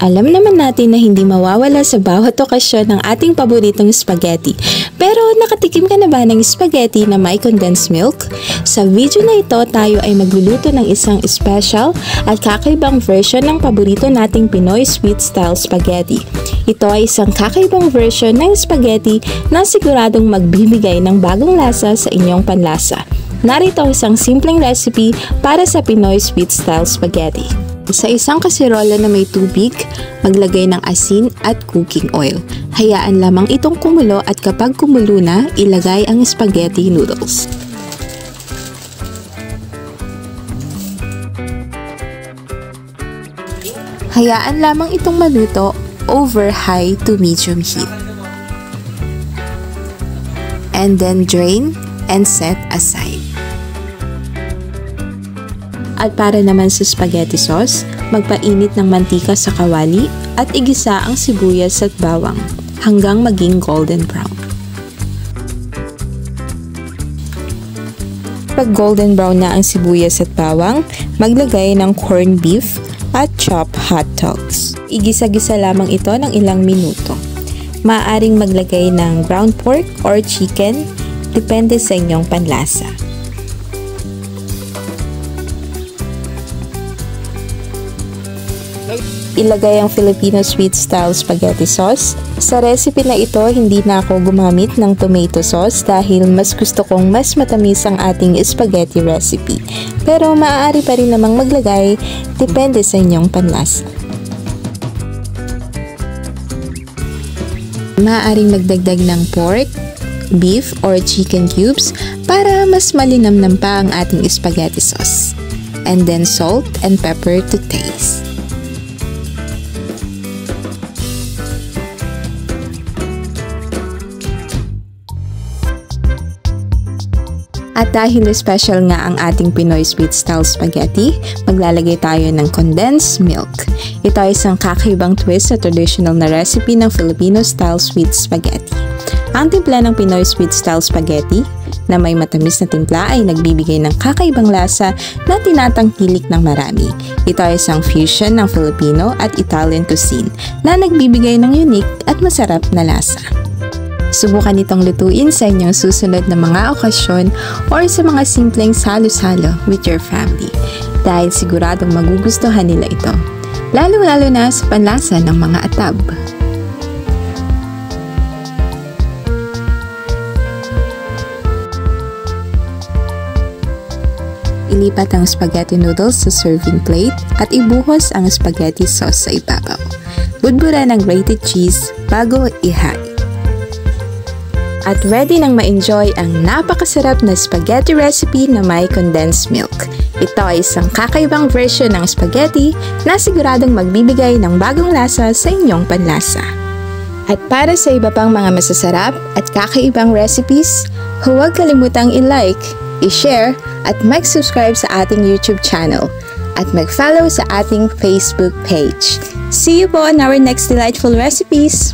Alam naman natin na hindi mawawala sa bawat okasyon ng ating paboritong spaghetti. Pero nakatikim ka na ba ng spaghetti na may condensed milk? Sa video na ito, tayo ay magluluto ng isang special at kakaibang version ng paborito nating Pinoy sweet style spaghetti. Ito ay isang kakaibang version ng spaghetti na siguradong magbibigay ng bagong lasa sa inyong panlasa. Narito isang simpleng recipe para sa Pinoy sweet style spaghetti. Sa isang kasirola na may tubig, maglagay ng asin at cooking oil. Hayaan lamang itong kumulo at kapag kumulo na, ilagay ang spaghetti noodles. Hayaan lamang itong maluto over high to medium heat. And then drain and set aside. At para naman sa spaghetti sauce, magpainit ng mantika sa kawali at igisa ang sibuyas at bawang hanggang maging golden brown. Pag golden brown na ang sibuyas at bawang, maglagay ng corned beef at chopped hot dogs. Igisa-gisa lamang ito ng ilang minuto. Maaaring maglagay ng ground pork or chicken, depende sa inyong panlasa. Ilagay ang Filipino sweet style spaghetti sauce. Sa recipe na ito, hindi na ako gumamit ng tomato sauce dahil mas gusto kong mas matamis ang ating spaghetti recipe. Pero maaari pa rin namang maglagay, depende sa inyong panlasa. Maaaring magdagdag ng pork, beef or chicken cubes para mas malinamnam pa ang ating spaghetti sauce. And then salt and pepper to taste. At dahil special nga ang ating Pinoy sweet style spaghetti, maglalagay tayo ng condensed milk. Ito ay isang kakaibang twist sa traditional na recipe ng Filipino style sweet spaghetti. Ang timpla ng Pinoy sweet style spaghetti na may matamis na timpla ay nagbibigay ng kakaibang lasa na tinatangkilik ng marami. Ito ay isang fusion ng Filipino at Italian cuisine na nagbibigay ng unique at masarap na lasa. Subukan itong lutuin sa inyong susunod na mga okasyon or sa mga simpleng salo-salo with your family dahil siguradong magugustuhan nila ito, lalo-lalo na sa panlasa ng mga atab. Ilipat ang spaghetti noodles sa serving plate at ibuhos ang spaghetti sauce sa ibabaw. Budburan ng grated cheese bago ihain. At ready nang ma-enjoy ang napakasarap na spaghetti recipe na may condensed milk. Ito ay isang kakaibang version ng spaghetti na siguradong magbibigay ng bagong lasa sa inyong panlasa. At para sa iba pang mga masasarap at kakaibang recipes, huwag kalimutang i-like, i-share at mag-subscribe sa ating YouTube channel at mag-follow sa ating Facebook page. See you po on our next delightful recipes!